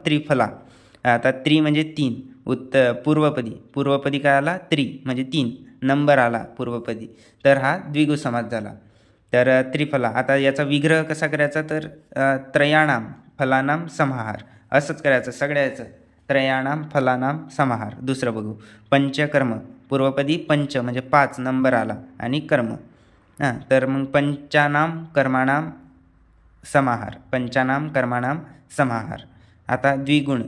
त्रिफला. आता त्रि म्हणजे 3, पूर्वपदी काय आला त्रि म्हणजे 3 नंबर आला पूर्वपदी, तर हा द्विगु समास झाला. तर त्रिफला. आता याचा विग्रह कसा करायचा, तर त्रयाणाम फलानाम समाहार असंच करायचं सगळ्याचं, त्रयाणाम फलानाम समाहार. दुसरं बघू, पंचकर्म. पूर्वपदी पंच म्हणजे 5 नंबर आला आणि कर्म, तर मग पंचानाम कर्माणाम समाहार, पंचानाम कर्माणाम समाहार. आता द्विगुण.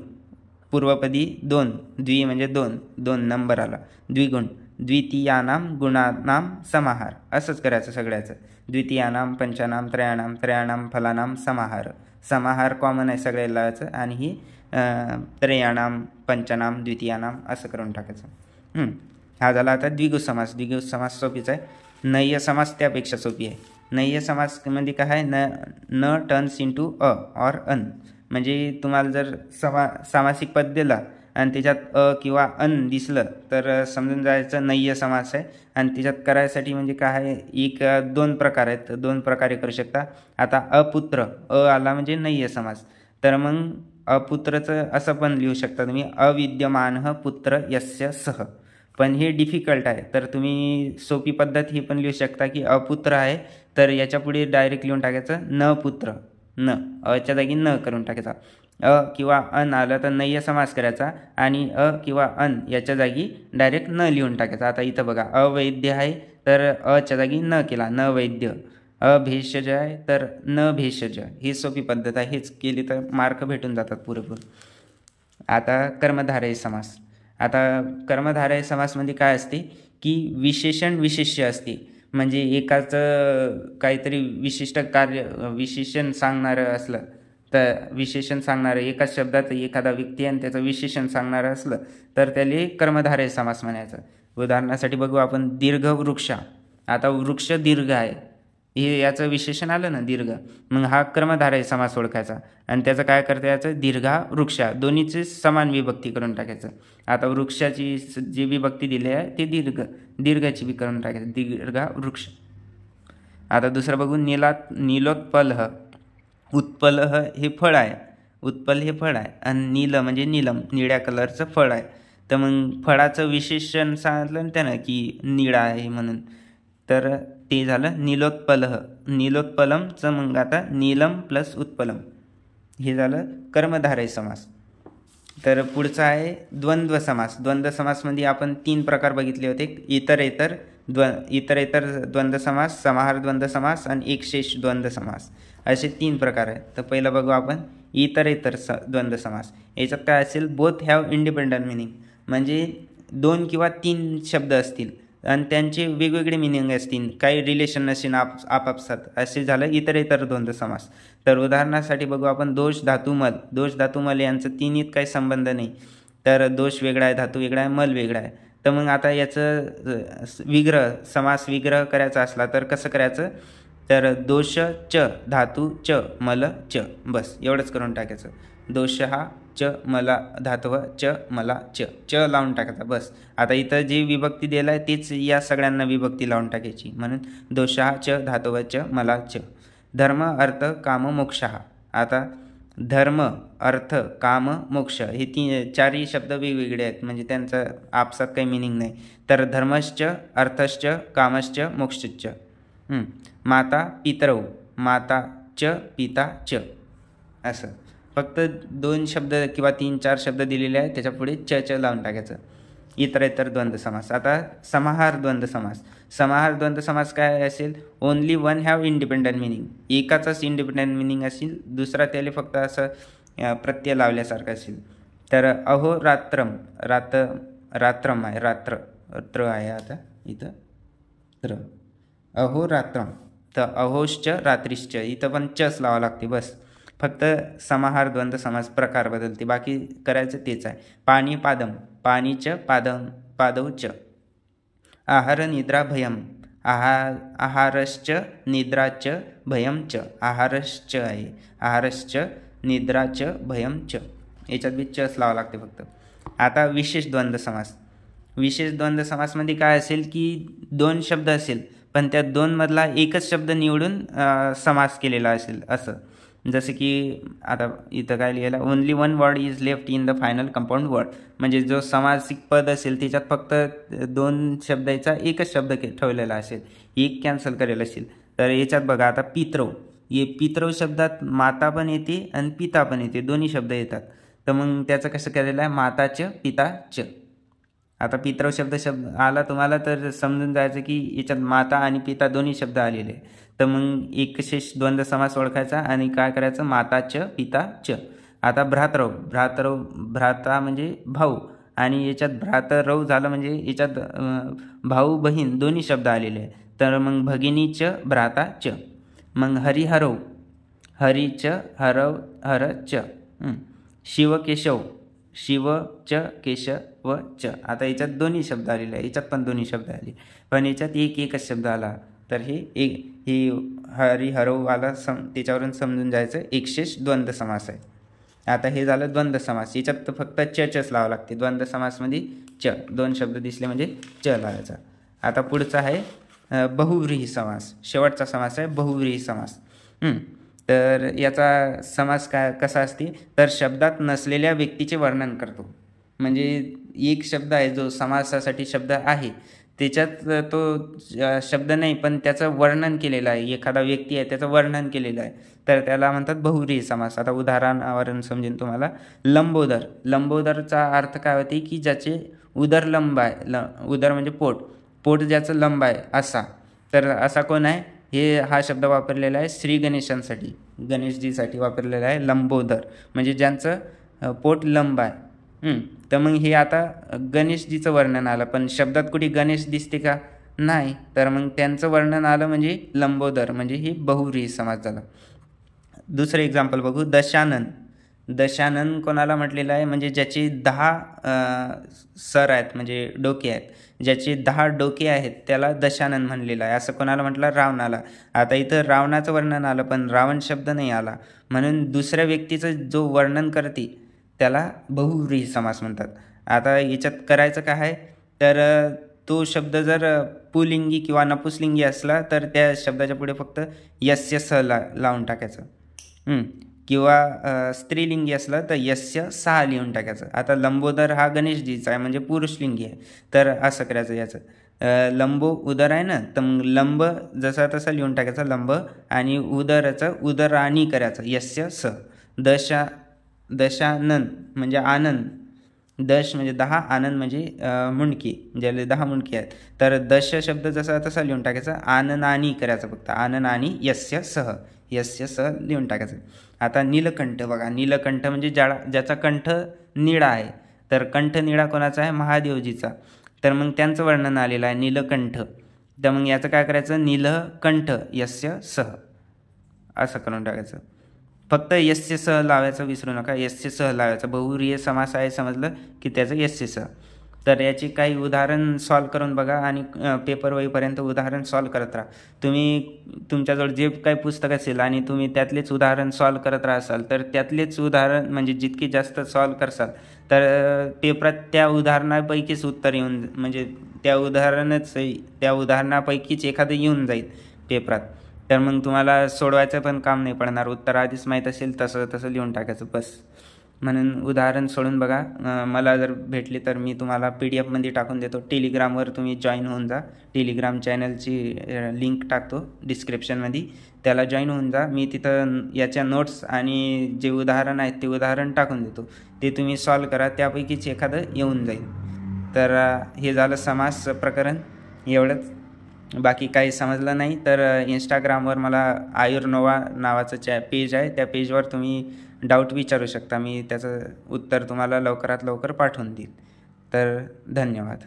पूर्वपदी 2, द्वि म्हणजे 2 नंबर आला, द्विगुण. द्वितीयानाम गुणानाम समाहार असंच करायचं सगळ्याचं, द्वितीयानाम पंचानाम त्रयाणाम फलानाम समाहार. समाहार कॉमन आहे सगळ्याला लावायचं आणि ही त्रयाणाम पंचानाम द्वितीयानाम असं करून टाकायचं. हा झाला आता द्विगु समास. द्विगु समास सोपीच आहे. नय्य समास त्यापेक्षा सोपी आहे. नय्य समास म्हणजे काय आहे, न टर्न्स इंटू अ ऑर अन. म्हणजे तुम्हाला जर सामासिक पद दिला आणि त्याच्यात अ किंवा अन दिसलं तर समजून जायचं नय्य समास आहे. आणि त्याच्यात करायसाठी म्हणजे काय आहे, 2 प्रकार आहेत, 2 प्रकारे करू शकता. आता अपुत्र, आला म्हणजे नय्य समास, तर मग अपुत्रचं असं पण लिहू शकता तुम्ही, अविद्यमान पुत्र यस्य सह. पण हे डिफिकल्ट आहे, तर तुम्ही सोपी पद्धत ही पण लिहू शकता की अपुत्र आहे तर याच्या पुढे डायरेक्ट लिहून टाकायचं न पुत्र, न अच्या जागी न करून टाकायचा. अ किंवा अन आलं तर नय्य समास करायचा आणि अ किंवा अन याच्या जागी डायरेक्ट न लिहून टाकायचा. आता इथं बघा, अवैद्य आहे तर अच्या जागी न केला, न वैद्य. अभेषज आहे तर न भेषज. ही सोपी पद्धत आहे, हेच केली तर मार्क भेटून जातात पुरेपूर. आता कर्मधारय समास. आता कर्मधारय समासमध्ये काय असते की विशेषण विशेष्य असते. म्हणजे एकाचं काहीतरी विशिष्ट कार्य विशेषण सांगणारं असलं तर विशेषण सांगणारं, एकाच शब्दात एखादा व्यक्ती आणि त्याचं विशेषण सांगणारं असलं तर त्याला कर्मधारय समास म्हणायचं. उदाहरणासाठी बघू आपण, दीर्घ वृक्ष. आता वृक्ष दीर्घ आहे, हे याचं विशेषण आलं ना दीर्घ, मग हा कर्मधारय समास ओळखायचा आणि त्याचं काय करता याचं दीर्घा वृक्षा, दोन्हीची समान विभक्ती करून टाकायचं. आता वृक्षाची जी विभक्ती दिली आहे ते दीर्घाची बी करून टाकायचं, दीर्घा वृक्ष. आता दुसरं बघू, नीलोत्पलह. उत्पलह हे फळ आहे, उत्पल हे फळ आहे आणि नील म्हणजे नीलम, निळ्या कलरचं फळ आहे. तर मग फळाचं विशेषण सांगितलं ना त्यानं की निळा आहे म्हणून, तर ते झालं नीलोत्पलह. नीलोत्पलमचं मग आता नीलम प्लस उत्पलम, हे झालं कर्मधारय समास. तर पुढचा आहे द्वंद्व समास. द्वंद्व समासमध्ये आपण 3 प्रकार बघितले होते, इतरेतर द्वंद्व समास, समाहार द्वंद्व समास आणि एकशेष द्वंद्व समास, असे 3 प्रकार आहेत. तर पहिलं बघू आपण इतरेतर द्वंद्व समास. याच्यात काय असेल, बोथ हॅव इंडिपेंडंट मिनिंग. म्हणजे 2 किंवा 3 शब्द असतील आणि त्यांचे वेगवेगळे मिनिंग असतील, काही रिलेशन नसेल आपापसात, असे झालं इतरेतर द्वंद्व समास. तर उदाहरणासाठी बघू आपण, दोष धातू मल यांचं तिन्हीत काही संबंध नाही, तर दोष वेगळा आहे, धातू वेगळा आहे, मल वेगळा आहे. तर मग आता याचं समास विग्रह करायचा असला तर कसं करायचं, तर दोष च धातू च मल च, बस एवढंच करून टाकायचं. दोष हा च मला धातव च मला च लावून टाकायचा बस. आता इथं जी विभक्ती दिला आहे तीच या सगळ्यांना विभक्ती लावून टाकायची, म्हणून दोष हा च धातव च मला च. धर्म अर्थ काम मोक्ष. आता धर्म अर्थ काम मोक्ष हे 4ही शब्द वेगवेगळे आहेत, म्हणजे त्यांचं आपसात काही मिनिंग नाही. तर धर्मश्च अर्थश्च कामश्च मोक्षश्च. माता पितरौ, माता च पिता च, असं फक्त 2 शब्द किंवा 3-4 शब्द दिलेले आहेत, त्याच्या पुढे च लावून टाकायचं. इतरेतर द्वंद्व समास. आता समाहार द्वंद्व समास. समाहार द्वंद्व समास काय असेल, only one have independent meaning. एकाचाच इंडिपेंडंट मिनिंग असेल, दुसरा त्याला फक्त असं प्रत्यय लावल्यासारखं असेल. तर अहोरात्रम, रात्रम आहे, रात्र आहे आता इथं त्र, अहोरात्रम. तर अहोश्च रात्रीश्च, इथं पण चच लावावं लागते बस. फक्त समाहार द्वंद्व समास प्रकार बदलते, बाकी करायचं तेच आहे. पाणी पादम, पाणीच पादौ च. आहार निद्रा भयम, आहारश्च निद्राच भयम च. आहारश्च आहे, आहारश्च निद्राच भयम च, याच्यात बी चच लावावं लागते फक्त. आता विशेष द्वंद्व समास. विशेष द्वंद्व समासमध्ये काय असेल की 2 शब्द असेल पण त्या 2 मधला एकच शब्द निवडून समास केलेला असेल, असं जसं की आता इथं काय लिहिलं, only one word is left in the final compound word, म्हणजे जो समासिक पद असेल त्याच्यात फक्त 2 शब्दाचा एकच शब्द ठेवलेला असेल, एक कॅन्सल करेल असेल. तर याच्यात बघा आता पितृ, हे पितृ शब्दात माता पण येते आणि पिता पण येते, दोन्ही शब्द येतात. तर मग त्याचं कसं केलेलं आहे, माताच पिताच. आता पितृ शब्द आला तुम्हाला तर समजून जायचं की याच्यात माता आणि पिता दोन्ही शब्द आलेले. तर मग एकशेष द्वंद्व समास ओळखायचा आणि काय करायचं, माताच पिताच. आता भ्राता म्हणजे भाऊ, आणि याच्यात भ्रातरव झालं म्हणजे याच्यात भाऊ बहीण दोन्ही शब्द आलेले आहे. तर मग भगिनीच भ्राताच. मग हरिहरव, हरिच हरव हरच. शिवकेशव, शिवच केशवच. आता याच्यात दोन्ही शब्द आलेले आहे, याच्यात पण दोन्ही शब्द आले, पण याच्यात एकच शब्द आला. तर हे हरिहरववाला त्याच्यावरून समजून जायचं एकशेष द्वंद्व समास आहे. आता हे झालं द्वंद्व समास, याच्यात तर फक्त चच लावावं लागते. द्वंद्व समासमध्ये च, 2 शब्द दिसले म्हणजे च लावायचा. आता पुढचा आहे बहुव्रीही समास, शेवटचा समास आहे बहुव्रीही समास. तर याचा समास कसा असते, तर शब्दात नसलेल्या व्यक्तीचे वर्णन करतो. म्हणजे एक शब्द आहे जो समासासाठी शब्द आहे, त्याच्यात तो शब्द नाही पण त्याचं वर्णन केलेलं आहे, एखादा व्यक्ती आहे त्याचं वर्णन केलेलं आहे, तर त्याला म्हणतात बहुव्रीही समास. आता उदाहरणावरून समजेन तुम्हाला. लंबोदर, लंबोदरचा अर्थ काय होते की ज्याचे उदर लंब आहे, उदर म्हणजे पोट ज्याचं लंब आहे असा. तर असा कोण आहे, हा शब्द वापरलेला आहे श्री गणेशांसाठी, गणेशजीसाठी वापरलेला आहे लंबोदर, म्हणजे ज्यांचं पोट लंब आहे. तर मग हे आता गणेशजीचं वर्णन आलं, पण शब्दात कुठे गणेश दिसते का, नाही. तर मग त्यांचं वर्णन आलं म्हणजे लंबोदर, म्हणजे हे बहुव्रीही समास झाला. दुसरं एक्झाम्पल बघू, दशानन. दशानन कोणाला म्हटलेलं आहे, म्हणजे ज्याचे 10 सर आहेत, म्हणजे डोके आहेत, ज्याचे 10 डोके आहेत त्याला दशानन म्हणलेलं आहे. असं कोणाला म्हटलं, रावणाला. आता इथं रावणाचं वर्णन आलं पण रावण शब्द नाही आला, म्हणून दुसऱ्या व्यक्तीचं जो वर्णन करते त्याला बहुव्रीही समास म्हणतात. आता याच्यात करायचं काय आहे, तर तो शब्द जर पुलिंगी किंवा नपुसलिंगी असला तर त्या शब्दाच्या पुढे फक्त यस्य स लावून टाकायचं, किंवा स्त्रीलिंगी असला तर यस्य सहा लिहून टाकायचं. आता लंबोदर हा गणेशजीचा आहे म्हणजे पुरुषलिंगी आहे, तर असं करायचं. याचं लंबो उदर आहे ना, तर मग लंब जसा तसा लिहून टाकायचा लंब, आणि उदराचं उदराणी करायचं यस्य स. दशानन म्हणजे आनंद, दश म्हणजे 10, आनंद म्हणजे मुंडकी, ज्याला 10 मुंडकी आहेत. तर दश शब्द जसा तसा लिहून टाकायचा, आननानी करायचं फक्त, आननानी यस्य सह, यस्य सह लिहून टाकायचं. आता नीलकंठ बघा, नीलकंठ म्हणजे ज्याचा कंठ निळा आहे. तर कंठ निळा कोणाचा आहे, महादेवजीचा. तर मग त्यांचं वर्णन आलेलं आहे नीलकंठ. तर मग याचं काय करायचं, नीलकंठ यस्य सह असं करून टाकायचं. फक्त यस्य सह लावायचं विसरू नका, यस्य सह लावायचं. बहुव्रीही समास आहे समजलं की त्याचं यस्य सह. तर याची काही उदाहरण सॉल्व करून बघा आणि पेपर होईपर्यंत उदाहरण सॉल्व करत राहा. तुम्ही तुमच्याजवळ जे काही पुस्तक असेल आणि तुम्ही त्यातलेच उदाहरण सॉल्व करत राहाल तर त्यातलेच उदाहरण म्हणजे जितके जास्त सॉल्व करसाल तर पेपरात त्या उदाहरणापैकीच उत्तर येऊन, म्हणजे त्या उदाहरणापैकीच एखादं येऊन जाईल पेपरात. तर मग तुम्हाला सोडवायचं पण काम नाही पडणार, उत्तर आधीच माहीत असेल तसं लिहून टाकायचं बस. म्हणून उदाहरण सोडून बघा. मला जर भेटली तर मी तुम्हाला PDF टाकून देतो. टेलिग्रामवर तुम्ही जॉईन होऊन जा. टेलिग्राम चॅनलची लिंक टाकतो डिस्क्रिप्शनमध्ये, त्याला जॉईन होऊन जा. मी तिथं याच्या नोट्स आणि जे उदाहरण आहेत ते उदाहरण टाकून देतो, ते तुम्ही सॉल्व करा, त्यापैकीच एखादं येऊन जाईल. तर हे झालं समास प्रकरण, एवढंच. बाकी काही समजलं नाही तर इंस्टाग्रामवर मला आयुर्नोवा नावाचं पेज आहे, त्या पेजवर तुम्ही डाऊट विचारू शकता. मी त्याचं उत्तर तुम्हाला लवकरात लवकर पाठवून देईल. तर धन्यवाद.